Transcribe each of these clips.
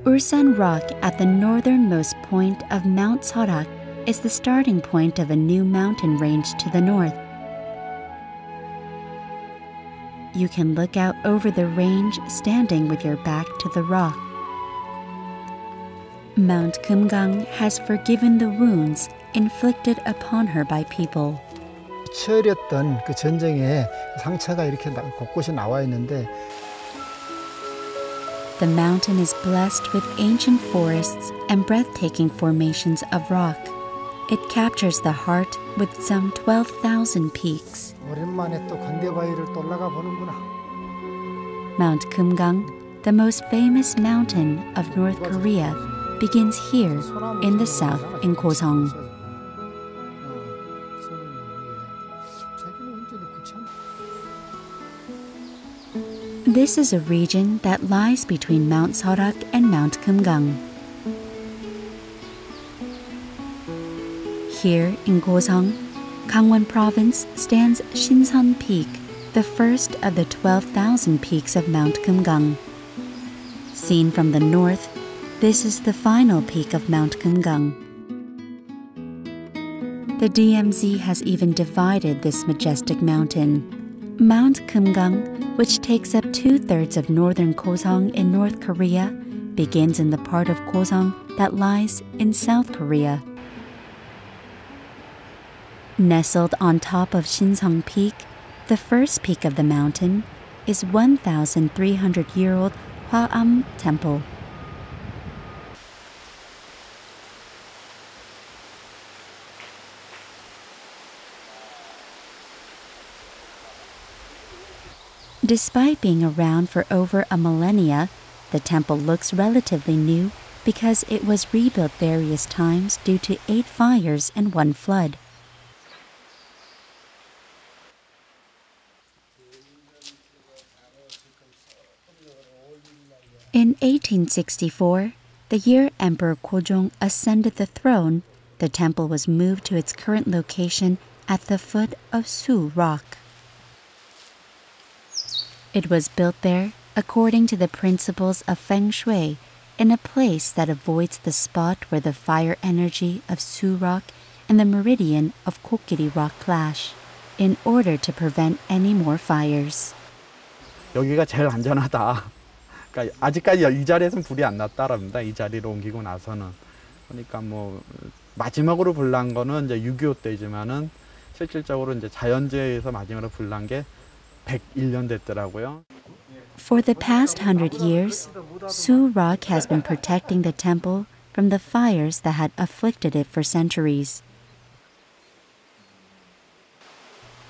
Ursan Rock at the northernmost point of Mount Sorak is the starting point of a new mountain range to the north. You can look out over the range standing with your back to the rock. Mount Kumgang has forgiven the wounds inflicted upon her by people. 치열했던 그 전쟁에 상처가 이렇게 곳곳이 나와 있는데 The mountain is blessed with ancient forests and breathtaking formations of rock. It captures the heart with some 12,000 peaks. 오랜만에 또 관대바위를 또 올라가 보는구나. Mount Kumgang, the most famous mountain of North Korea, begins here in the south in Goseong. This is a region that lies between Mount Sorak and Mount Kumgang. Here in Goseong, Gangwon Province, stands Shinsan Peak, the first of the 12,000 peaks of Mount Kumgang. Seen from the north, this is the final peak of Mount Kumgang. The DMZ has even divided this majestic mountain. Mount Kumgang, which takes up 2/3 of northern Goseong in North Korea, begins in the part of Goseong that lies in South Korea. Nestled on top of Shinseong Peak, the first peak of the mountain, is 1,300-year-old Hwaam Temple. Despite being around for over a millennia, the temple looks relatively new because it was rebuilt various times due to 8 fires and 1 flood. In 1864, the year Emperor Goseong ascended the throne, the temple was moved to its current location at the foot of Su Rock. It was built there according to the principles of Feng Shui, in a place that avoids the spot where the fire energy of Su Rock and the meridian of Kokiri Rock clash, in order to prevent any more fires. 여기가 제일 안전하다. 그러니까 아직까지 이 자리에서는 불이 안 났다랍니다. 이 자리로 옮기고 나서는. 그러니까 뭐 마지막으로 불난 거는 이제 6.25 때지만은 실질적으로 이제 자연재해에서 마지막으로 불난 게 101년 됐더라고요. For the past 100 years, Su Rock has been protecting the temple from the fires that had afflicted it for centuries.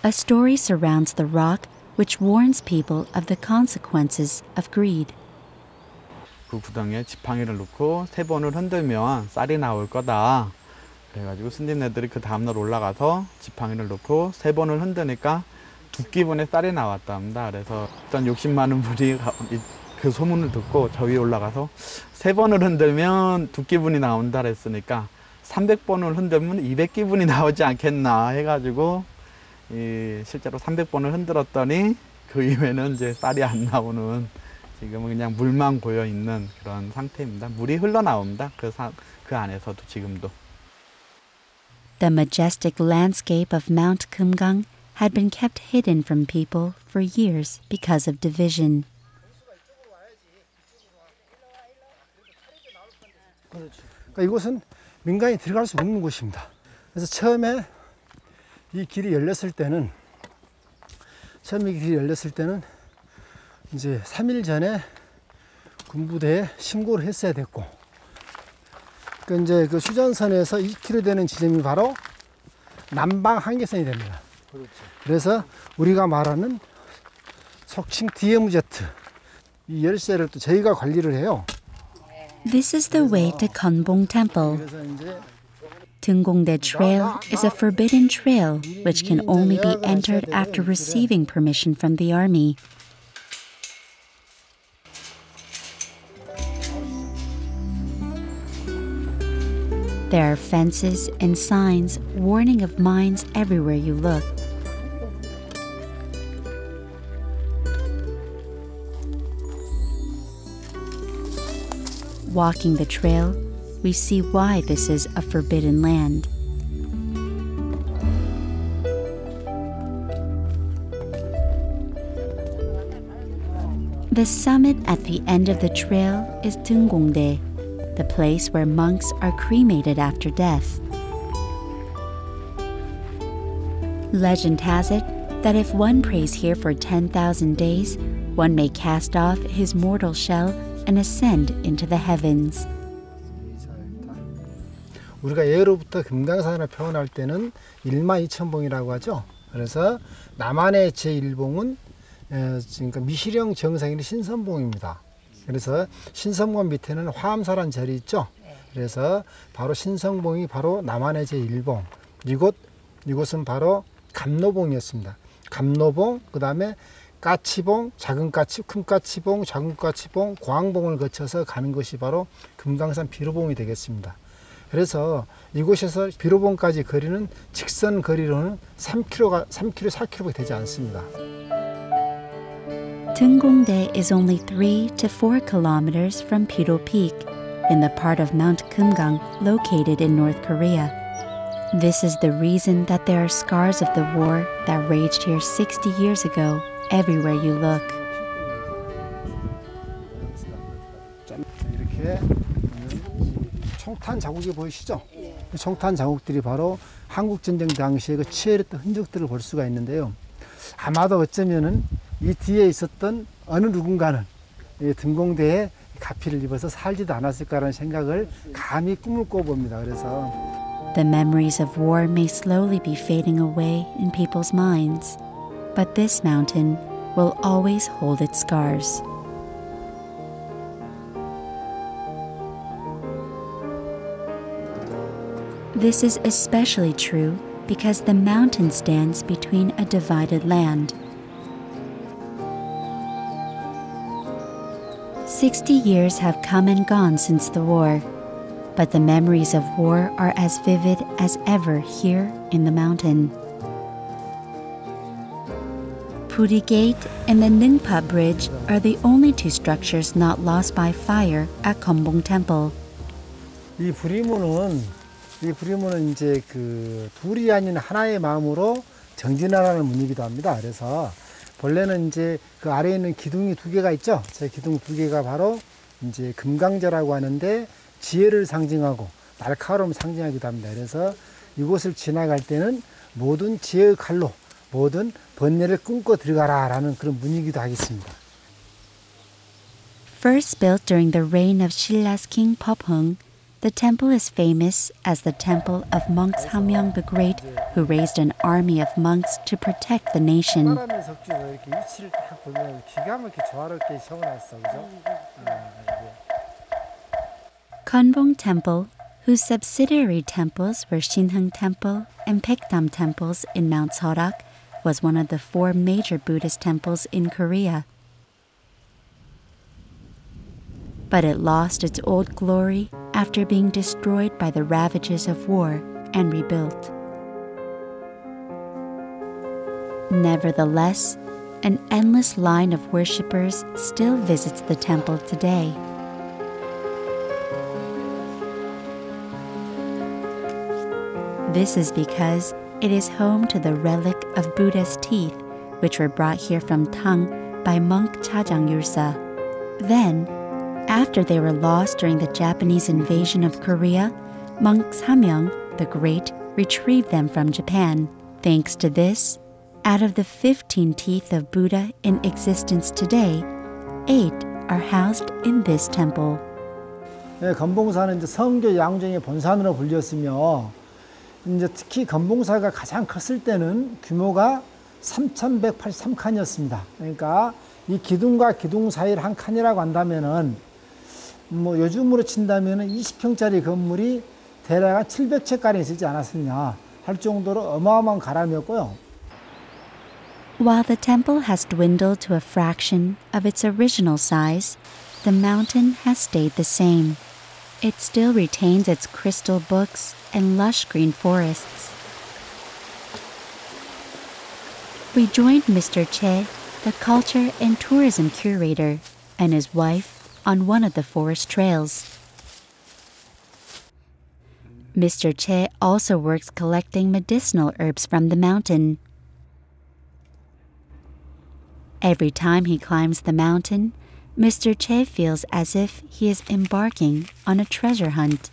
A story surrounds the rock which warns people of the consequences of greed. 그 구덩이에 지팡이를 넣고 3번을 흔들면 쌀이 나올 거다. 그래가지고 스님네들이 그 다음날 올라가서 지팡이를 넣고 3번을 흔드니까 2끼분의 쌀이 나왔답니다. 그래서 어떤 욕심 많은 분이 그 소문을 듣고 저 위에 올라가서 3번을 흔들면 2끼분이 나온다 그랬으니까 300번을 흔들면 200끼분이 나오지 않겠나 해가지고 실제로 300번을 흔들었더니 그 이후에는 이제 쌀이 안 나오는, 지금은 그냥 물만 고여 있는 그런 상태입니다. 물이 흘러나옵니다. 그 안에서도 지금도. The majestic landscape of Mount Kumgang had been kept hidden from people for years because of division. 그러니까 이곳은 민간이 들어갈 수 없는 곳입니다. 그래서 처음에 이 길이 열렸을 때는 이제 3일 전에 군부대에 신고를 했어야 됐고, 그 이제 그 휴전선에서 2km 되는 지점이 바로 남방 한계선이 됩니다. 그래서 우리가 말하는 속칭 DMZ, 이 열쇠를 또 저희가 관리를 해요. This is the way to Konbong Temple. Tunggongdae Trail is a forbidden trail which can only be entered after receiving permission from the army. There are fences and signs warning of mines everywhere you look. walking the trail, we see why this is a forbidden land. The summit at the end of the trail is Deunggongdae, the place where monks are cremated after death. Legend has it that if one prays here for 10,000 days, one may cast off his mortal shell and ascend into the heavens. 우리가 예로부터 금강산을 표현할 때는 12,000봉이라고 하죠. 그래서 남한의 제1봉은 그러니까 미시령 정상인 신선봉입니다. 그래서 신선봉 밑에는 화암사란 절이 있죠. 그래서 바로 신선봉이 바로 남한의 제1봉. 이곳은 바로 감노봉이었습니다. 감노봉, 그 다음에 까치봉, 작은 까치, 큰 까치봉, 작은 까치봉, 고항봉을 거쳐서 가는 것이 바로 금강산 비로봉이 되겠습니다. 그래서 이곳에서 비로봉까지 거리는 직선 거리로는 3km, 4km가 되지 않습니다. Deunggongdae is only 3 to 4 kilometers from Piro Peak, in the part of Mount Kumgang located in North Korea. This is the reason that there are scars of the war that raged here 60 years ago everywhere you look. 이렇게 총탄 자국이 보이시죠? 그 총탄 자국들이 바로 한국전쟁 당시에 그 치열했던 흔적들을 볼 수가 있는데요. 아마도 어쩌면은 이 뒤에 있었던 어느 누군가는 이 등공대에 가피를 입어서 살지도 않았을까라는 생각을 감히 꿈을 꿔봅니다. 그래서 The memories of war may slowly be fading away in people's minds, but this mountain will always hold its scars. This is especially true because the mountain stands between a divided land. 60 years have come and gone since the war, but the memories of war are as vivid as ever here in the mountain. Puri Gate and the Ningpa Bridge are the only two structures not lost by fire at Goseong Temple. 이 부리문은 이제 그 둘이 아닌 하나의 마음으로 정진하라는 문이기도 합니다. 그래서 본래는 이제 그 아래에 있는 기둥이 2개가 있죠. 제 기둥 2개가 바로 이제 금강재라고 하는데 지혜를 상징하고 날카로움 상징하기도 합니다. 그래서 이곳을 지나갈 때는 모든 지혜의 칼로 모든 번뇌를 끊고 들어가라라는 그런 문이기도 하겠습니다. First built during the reign of Shilla's king Popheung, the temple is famous as the temple of monk Samyeong the Great, who raised an army of monks to protect the nation. 사람의 석주가 이렇게 위치를 딱 보면 기가 막히게 조화롭게 세워놨어, 그죠? Goseong Temple, whose subsidiary temples were Shinheung Temple and Paekdam temples in Mount Seorak, was one of the 4 major Buddhist temples in Korea. But it lost its old glory after being destroyed by the ravages of war and rebuilt. Nevertheless, an endless line of worshippers still visits the temple today. This is because it is home to the relic of Buddha's teeth, which were brought here from Tang by monk Chajang Yulsa. Then, after they were lost during the Japanese invasion of Korea, monk Samyeong the Great retrieved them from Japan. Thanks to this, out of the 15 teeth of Buddha in existence today, 8 are housed in this temple. 네, 건봉사는 이제 성교 양정의 본산으로 불렸으며 이제 특히 건봉사가 가장 컸을 때는 규모가 3,183칸이었습니다. 그러니까 이 기둥과 기둥 사이를 한 칸이라고 한다면은 뭐 요즘으로 친다면은 20평짜리 건물이 대략 700채가량이 있지 않았느냐 할 정도로 어마어마한 가람이었고요. While the temple has dwindled to a fraction of its original size, the mountain has stayed the same. It still retains its crystal books and lush green forests. We joined Mr. Che, the culture and tourism curator, and his wife on one of the forest trails. Mr. Che also works collecting medicinal herbs from the mountain. Every time he climbs the mountain, Mr. Che feels as if he is embarking on a treasure hunt.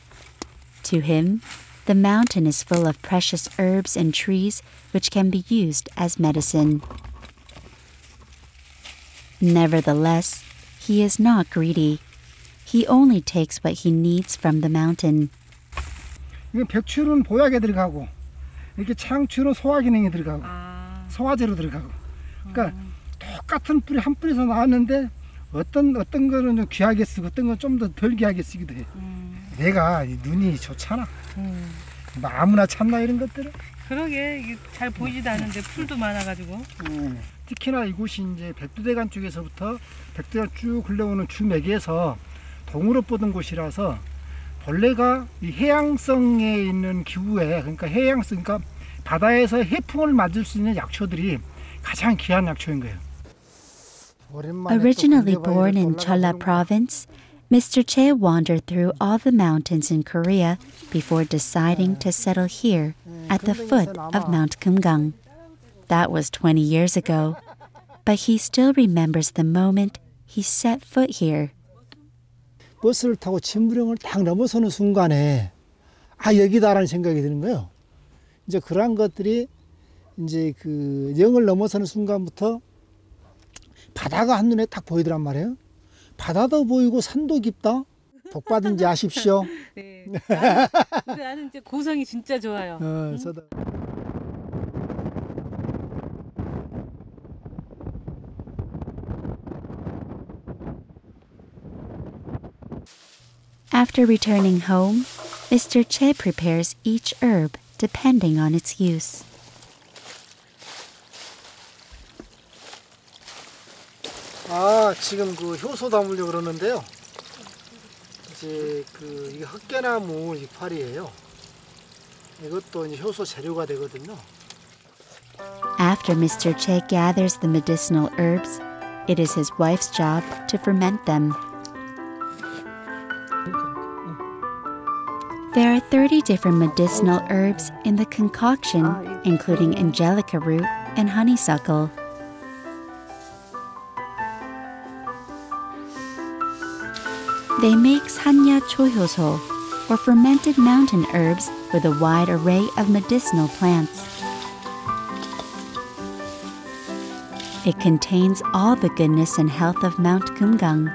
To him, the mountain is full of precious herbs and trees which can be used as medicine. Nevertheless, he is not greedy. He only takes what he needs from the mountain. 이건 백추는 보약에 들어가고 이렇게 창추는 소화 기능에 들어가고 소화제로 들어가고. 그러니까 똑같은 뿌리 한 뿌리에서 나왔는데 어떤 거는 좀 귀하게 쓰고 어떤 건 좀 더 덜 귀하게 쓰기도 해. 내가 눈이 좋잖아. 뭐 아무나 참나 이런 것들은. 그러게 이게 잘 보이지도 않는데 풀도 많아가지고. 특히나 이곳이 이제 백두대간 쪽에서부터 백두대간 쭉 흘러오는 주맥에서 동으로 뻗은 곳이라서 벌레가 이 해양성에 있는 기후에 그러니까 해양성 그러니까 바다에서 해풍을 맞을 수 있는 약초들이 가장 귀한 약초인 거예요. Originally born in Cholla province, Mr. Che wandered through all the mountains in Korea before deciding to settle here at the foot of Mount Kumgang. That was 20 years ago, but he still remembers the moment he set foot here. 버스를 타고 진부령을 딱 넘어서는 순간에 아 여기다라는 생각이 드는 거예요. 이제 그러한 것들이 이제 그 영을 넘어서는 순간부터 바다가 한눈에 딱 보이더란 말이에요. 바다도 보이고 산도 깊다. 복 받은지 아십시오. 네. 나는 이제 고성이 진짜 좋아요. 저도. After returning home, Mr. Che prepares each herb depending on its use. 아, 지금 그 효소 담으려고 그러는데요. 이제 그 이게 흑개나무 이파리예요. 이것도 이제 효소 재료가 되거든요. After Mr. Che gathers the medicinal herbs, it is his wife's job to ferment them. There are 30 different medicinal herbs in the concoction, including angelica root and honeysuckle. They make sanya chohyoso, or fermented mountain herbs with a wide array of medicinal plants. It contains all the goodness and health of Mount Kumgang.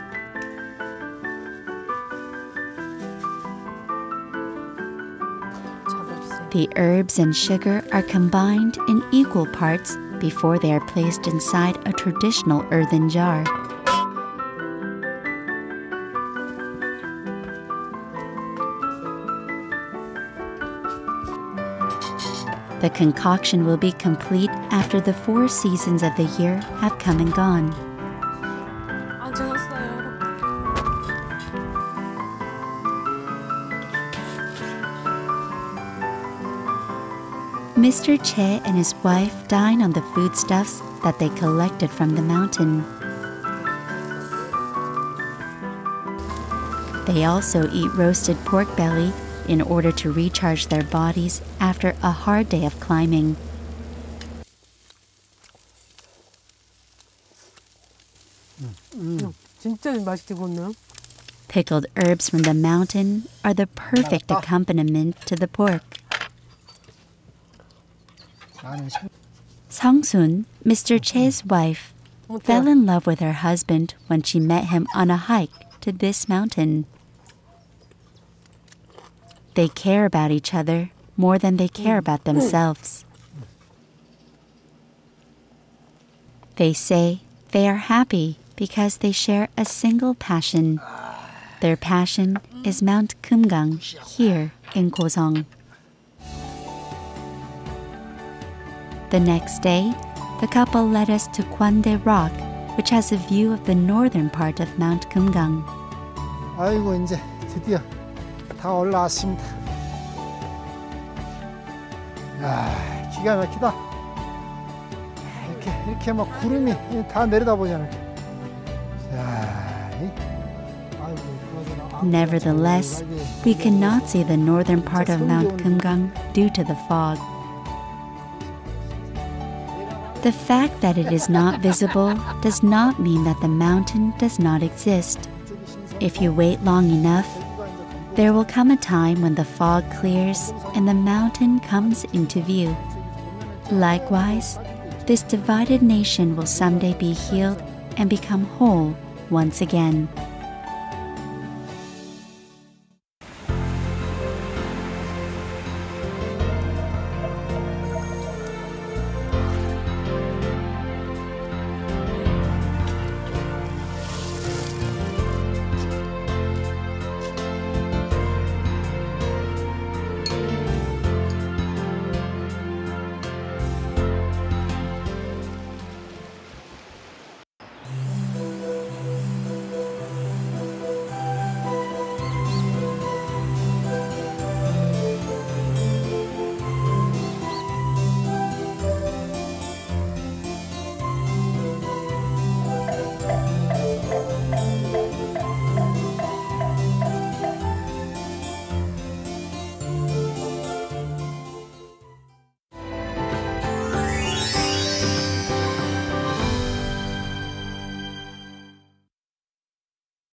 The herbs and sugar are combined in equal parts before they are placed inside a traditional earthen jar. The concoction will be complete after the 4 seasons of the year have come and gone. Mr. Che and his wife dine on the foodstuffs that they collected from the mountain. They also eat roasted pork belly in order to recharge their bodies after a hard day of climbing. 진짜 맛있게 구웠네요. Pickled herbs from the mountain are the perfect accompaniment to the pork. Song-sun, Mr. Che's wife, fell in love with her husband when she met him on a hike to this mountain. They care about each other more than they care about themselves. They say they are happy because they share a single passion. Their passion is Mount Kumgang here in Goseong. The next day, the couple led us to Kwande Rock, which has a view of the northern part of Mount Kumgang. 아이고 이제 드디어 다 올라왔습니다. 야, 기가 막히다. 이렇게 막 구름이 다 내려다 보잖아요. 야, 아이고 그러잖아. Nevertheless, we cannot see the northern part of Mount Kumgang due to the fog. The fact that it is not visible does not mean that the mountain does not exist. If you wait long enough, there will come a time when the fog clears and the mountain comes into view. Likewise, this divided nation will someday be healed and become whole once again.